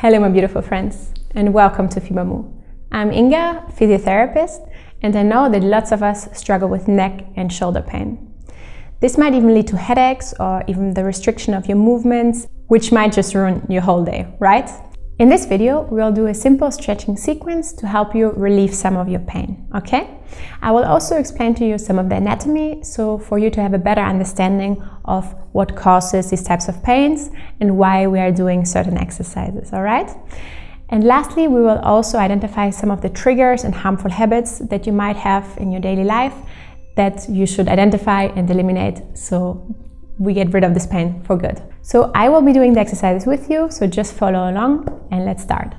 Hello my beautiful friends and welcome to fibamu. I'm Inga, physiotherapist, and I know that lots of us struggle with neck and shoulder pain. This might even lead to headaches or even the restriction of your movements, which might just ruin your whole day, right? In this video, we'll do a simple stretching sequence to help you relieve some of your pain, okay? I will also explain to you some of the anatomy, so for you to have a better understanding of what causes these types of pains and why we are doing certain exercises, all right? And lastly, we will also identify some of the triggers and harmful habits that you might have in your daily life that you should identify and eliminate so we get rid of this pain for good. So I will be doing the exercises with you, so just follow along and let's start.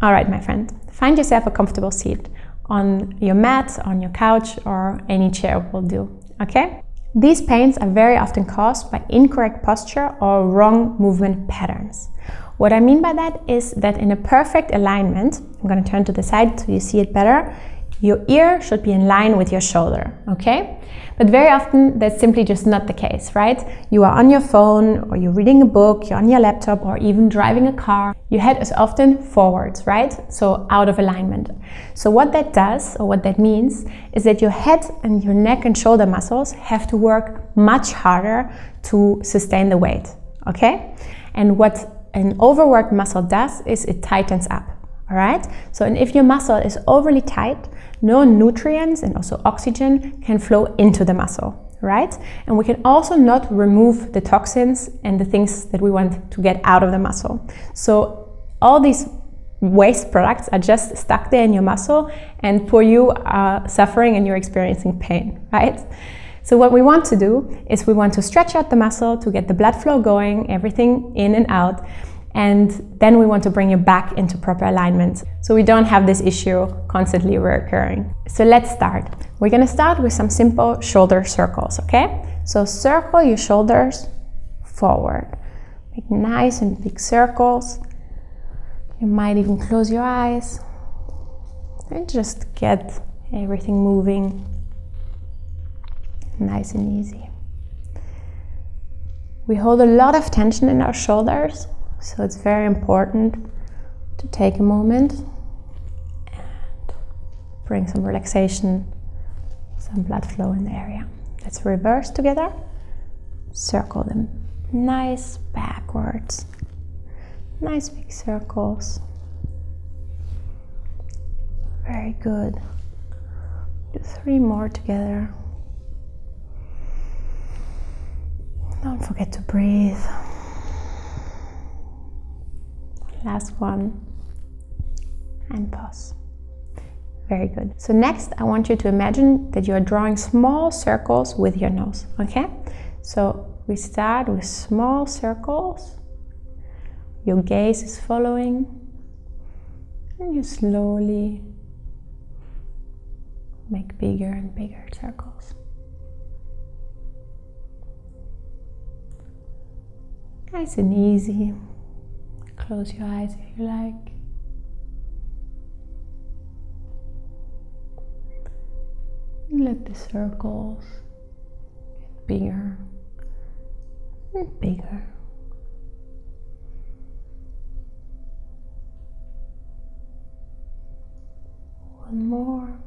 All right, my friend, find yourself a comfortable seat on your mat, on your couch, or any chair will do, okay? These pains are very often caused by incorrect posture or wrong movement patterns. What I mean by that is that in a perfect alignment, I'm going to turn to the side so you see it better, your ear should be in line with your shoulder, okay? But very often that's simply just not the case, right? You are on your phone or you're reading a book, you're on your laptop or even driving a car. Your head is often forwards, right? So out of alignment. So what that does, or what that means, is that your head and your neck and shoulder muscles have to work much harder to sustain the weight, okay? And what an overworked muscle does is it tightens up, all right? So and if your muscle is overly tight, no nutrients and also oxygen can flow into the muscle, right? And we can also not remove the toxins and the things that we want to get out of the muscle. So all these waste products are just stuck there in your muscle, and poor you are suffering and you're experiencing pain, right? So what we want to do is we want to stretch out the muscle to get the blood flow going, everything in and out, and then we want to bring you back into proper alignment so we don't have this issue constantly recurring. So let's start. We're going to start with some simple shoulder circles, okay? So circle your shoulders forward. Make nice and big circles. You might even close your eyes and just get everything moving nice and easy. We hold a lot of tension in our shoulders, so it's very important to take a moment and bring some relaxation, some blood flow in the area. Let's reverse together. Circle them nice backwards. Nice big circles. Very good. Do 3 more together. Don't forget to breathe. Last one. And pause. Very good. So next, I want you to imagine that you are drawing small circles with your nose, okay? So we start with small circles. Your gaze is following. And you slowly make bigger and bigger circles. Nice and easy. Close your eyes if you like. And let the circles get bigger and bigger. One more.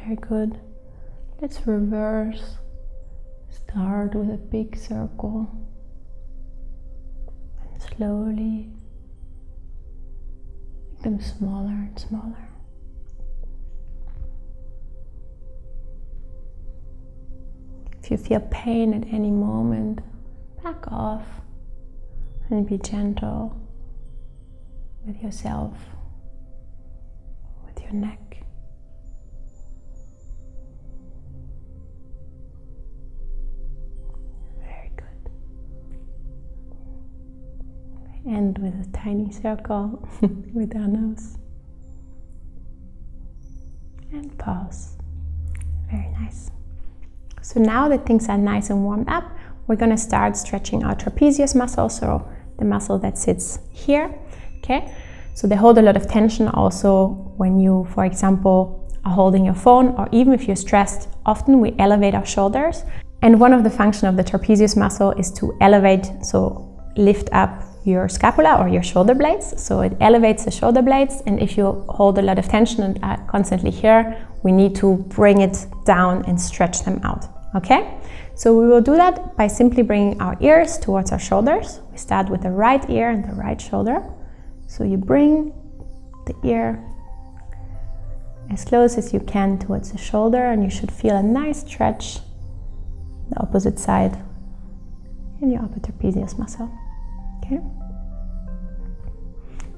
Very good. Let's reverse. Start with a big circle and slowly make them smaller and smaller. If you feel pain at any moment, back off and be gentle with yourself, with your neck. End with a tiny circle with our nose. And pause. Very nice. So now that things are nice and warmed up, we're going to start stretching our trapezius muscle, so the muscle that sits here. Okay, so they hold a lot of tension also when you, for example, are holding your phone, or even if you're stressed. Often we elevate our shoulders, and one of the functions of the trapezius muscle is to elevate, so lift up your scapula or your shoulder blades. So it elevates the shoulder blades, and if you hold a lot of tension and are constantly here, we need to bring it down and stretch them out. Okay, so we will do that by simply bringing our ears towards our shoulders. We start with the right ear and the right shoulder. So you bring the ear as close as you can towards the shoulder, and you should feel a nice stretch the opposite side in your upper trapezius muscle. Okay.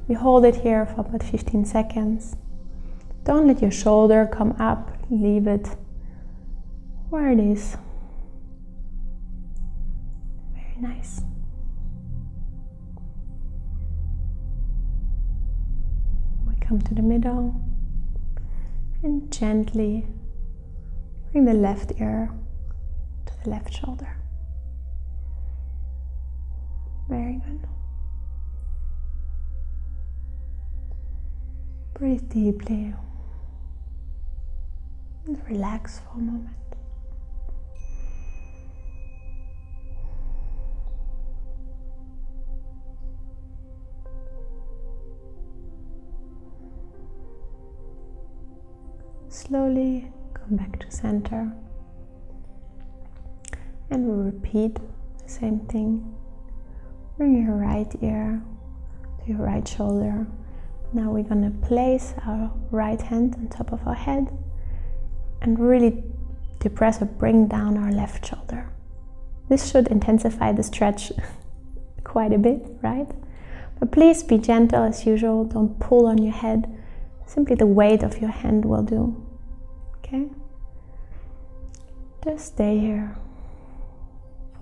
We hold it here for about 15 seconds. Don't let your shoulder come up, leave it where it is. Very nice. We come to the middle and gently bring the left ear to the left shoulder. Very good. Breathe deeply and relax for a moment. Slowly come back to center, and we'll repeat the same thing. Bring your right ear to your right shoulder. Now we're going to place our right hand on top of our head and really depress or bring down our left shoulder. This should intensify the stretch quite a bit, right? But please be gentle as usual. Don't pull on your head. Simply the weight of your hand will do. Okay? Just stay here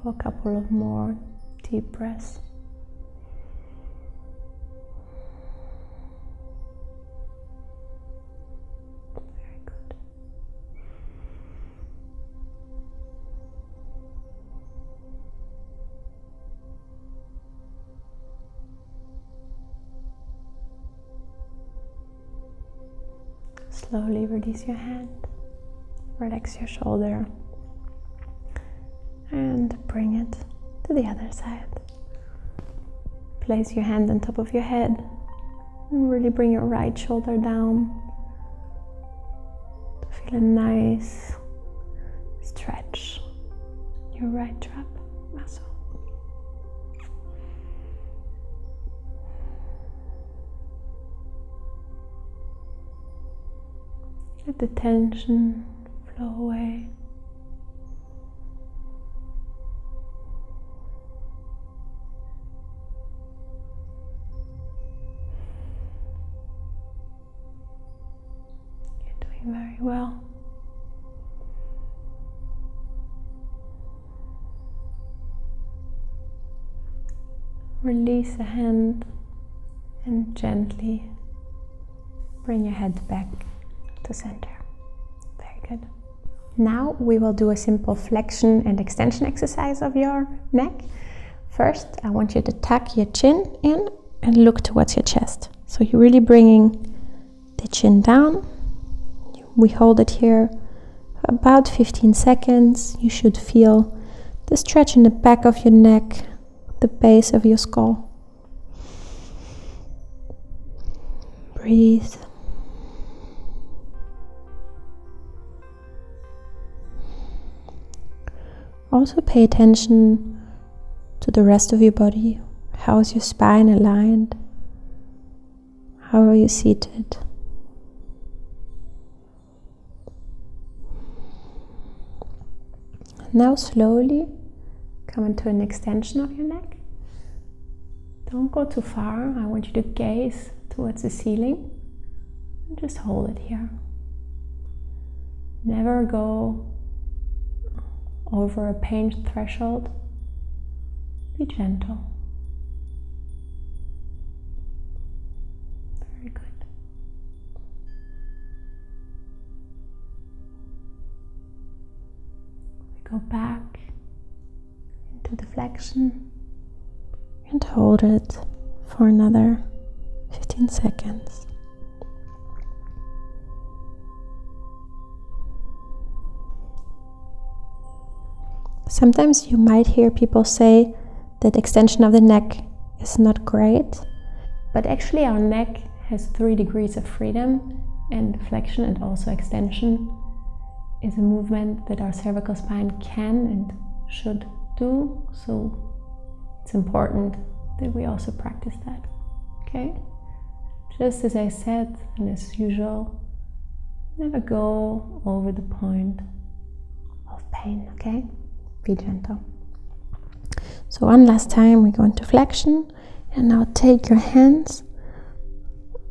for a couple of more deep breaths. Very good. Slowly release your hand, relax your shoulder, and bring it to the other side. Place your hand on top of your head and really bring your right shoulder down to feel a nice stretch in your right trap muscle. Let the tension flow away. You're doing very well. Release the hand and gently bring your head back to center. Very good. Now we will do a simple flexion and extension exercise of your neck. First, I want you to tuck your chin in and look towards your chest. So you're really bringing the chin down. We hold it here for about 15 seconds. You should feel the stretch in the back of your neck, the base of your skull. Breathe. Also pay attention to the rest of your body. How is your spine aligned? How are you seated? Now slowly come into an extension of your neck. Don't go too far. I want you to gaze towards the ceiling and just hold it here. Never go over a pain threshold. Be gentle. Very good. We go back into the flexion and hold it for another 15 seconds. Sometimes you might hear people say that extension of the neck is not great, but actually our neck has 3 degrees of freedom, and flexion and also extension is a movement that our cervical spine can and should do, so it's important that we also practice that, okay? Just as I said, and as usual, never go over the point of pain, okay? Be gentle. So one last time we go into flexion, and now take your hands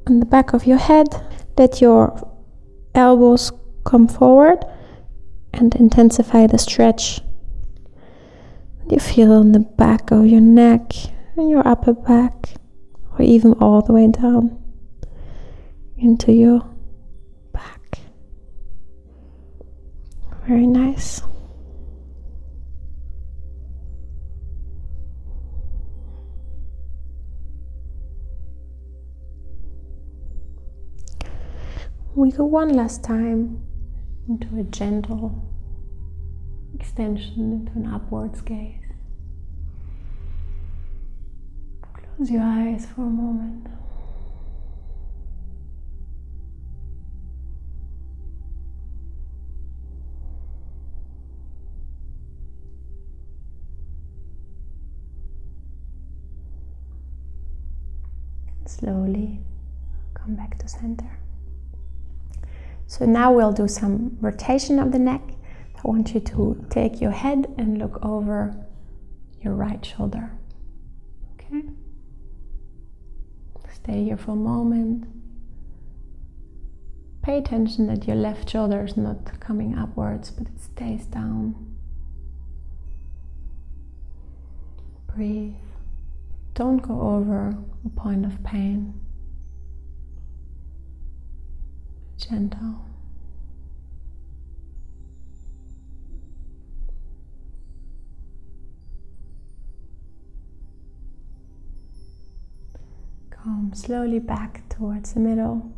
on the back of your head, let your elbows come forward and intensify the stretch. You feel in the back of your neck and your upper back, or even all the way down into your back. Very nice. We go one last time into a gentle extension, into an upwards gaze. Close your eyes for a moment. Slowly come back to center. So now we'll do some rotation of the neck. I want you to take your head and look over your right shoulder. Okay? Stay here for a moment. Pay attention that your left shoulder is not coming upwards, but it stays down. Breathe. Don't go over a point of pain. Gentle. Come slowly back towards the middle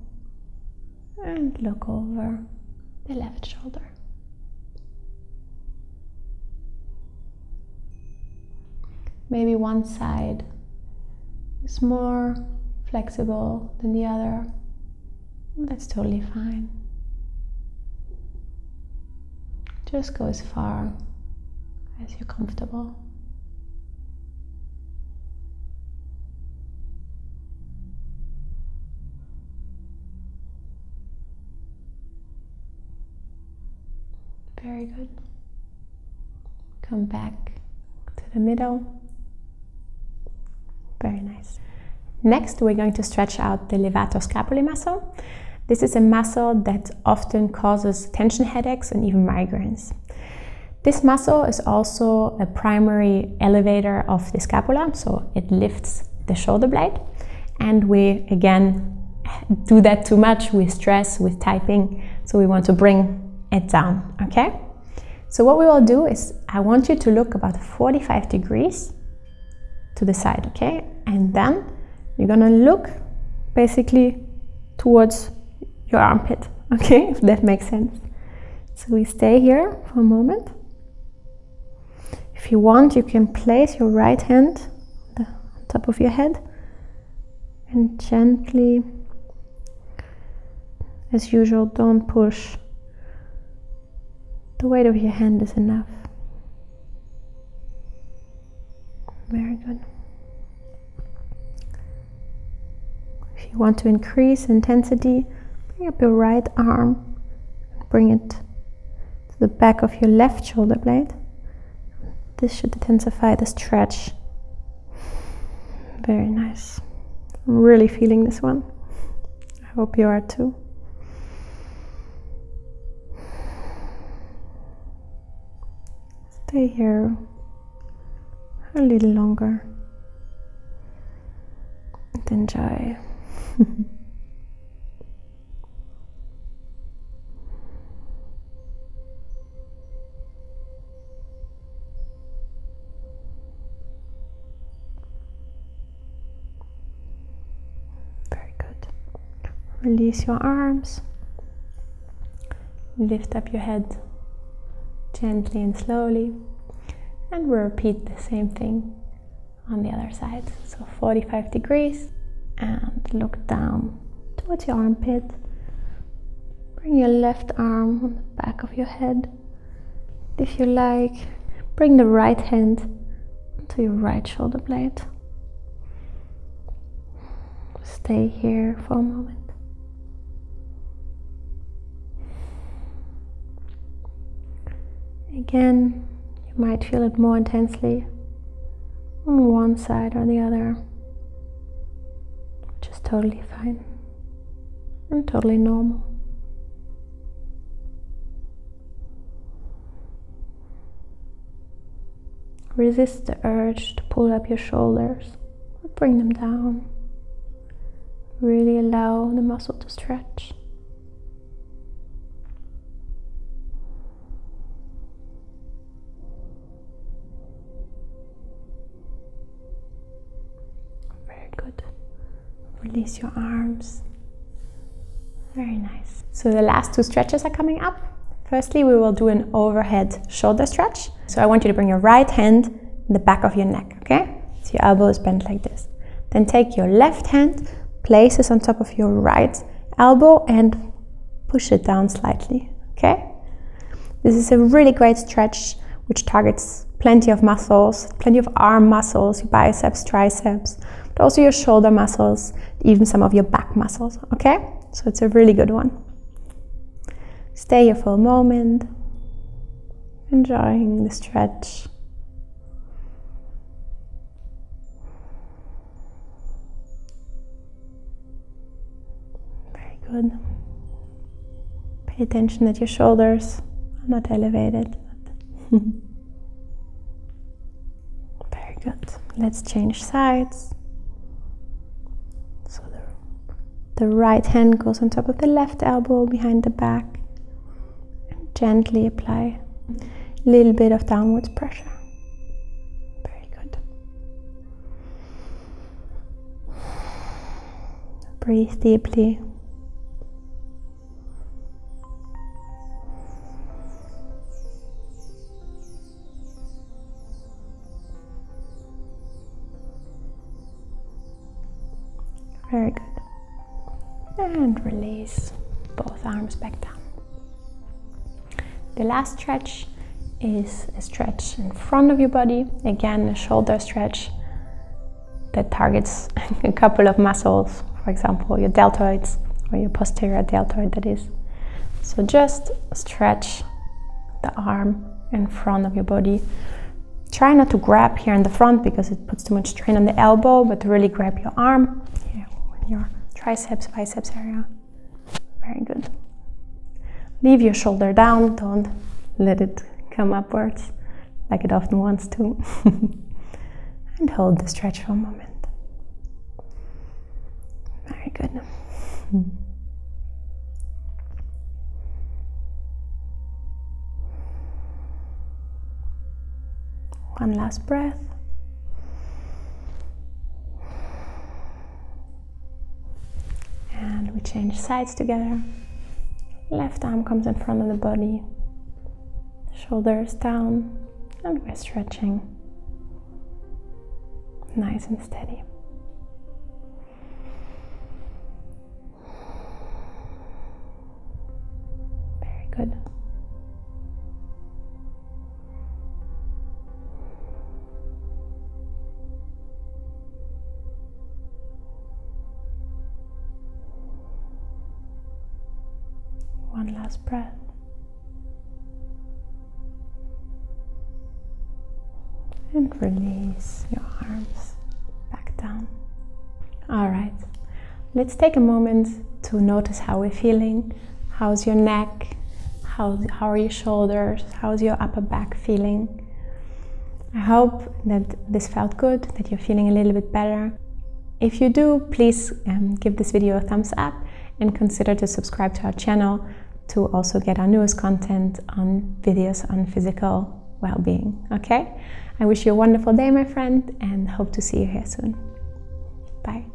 and look over the left shoulder. Maybe one side is more flexible than the other. That's totally fine. Just go as far as you're comfortable. Very good. Come back to the middle. Very nice. Next, we're going to stretch out the levator scapulae muscle. This is a muscle that often causes tension headaches and even migraines. This muscle is also a primary elevator of the scapula, so it lifts the shoulder blade. And we, again, do that too much with stress, with typing, so we want to bring it down, okay? So what we will do is, I want you to look about 45 degrees to the side, okay? And then you're gonna look basically towards your armpit, okay? If that makes sense. So we stay here for a moment. If you want, you can place your right hand on top of your head and gently, as usual, don't push. The weight of your hand is enough. Very good. If you want to increase intensity, bring up your right arm and bring it to the back of your left shoulder blade. This should intensify the stretch. Very nice. I'm really feeling this one. I hope you are too. Stay here a little longer and enjoy. Very good. Release your arms. Lift up your head gently and slowly. And we'll repeat the same thing on the other side. So 45 degrees. And look down towards your armpit. Bring your left arm on the back of your head. If you like, bring the right hand to your right shoulder blade. Stay here for a moment. Again, you might feel it more intensely on one side or the other, which is totally fine and totally normal. Resist the urge to pull up your shoulders or bring them down. Really allow the muscle to stretch. Very good. Release your arms. Very nice. So the last two stretches are coming up. Firstly, we will do an overhead shoulder stretch. So I want you to bring your right hand in the back of your neck, okay? So your elbow is bent like this. Then take your left hand, place it on top of your right elbow and push it down slightly, okay? This is a really great stretch which targets plenty of muscles, plenty of arm muscles, your biceps, triceps, but also your shoulder muscles, even some of your back muscles, okay? So it's a really good one. Stay here for a moment, enjoying the stretch. Very good. Pay attention that your shoulders are not elevated. Very good. Let's change sides. So the right hand goes on top of the left elbow behind the back. Gently apply a little bit of downwards pressure. Very good. Breathe deeply. Very good. And release both arms back down. The last stretch is a stretch in front of your body. Again, a shoulder stretch that targets a couple of muscles, for example, your deltoids or your posterior deltoid, that is. So just stretch the arm in front of your body. Try not to grab here in the front because it puts too much strain on the elbow, but really grab your arm here in your triceps, biceps area. Very good. Leave your shoulder down, don't let it come upwards like it often wants to. And hold the stretch for a moment. Very good. One last breath. And we change sides together. Left arm comes in front of the body, shoulders down, and we're stretching nice and steady. Very good. One last breath. And release your arms back down. All right, let's take a moment to notice how we're feeling. How's your neck? How are your shoulders? How's your upper back feeling? I hope that this felt good, that you're feeling a little bit better. If you do, please give this video a thumbs up and consider to subscribe to our channel to also get our newest content on videos on physical well-being, okay? I wish you a wonderful day, my friend, and hope to see you here soon. Bye.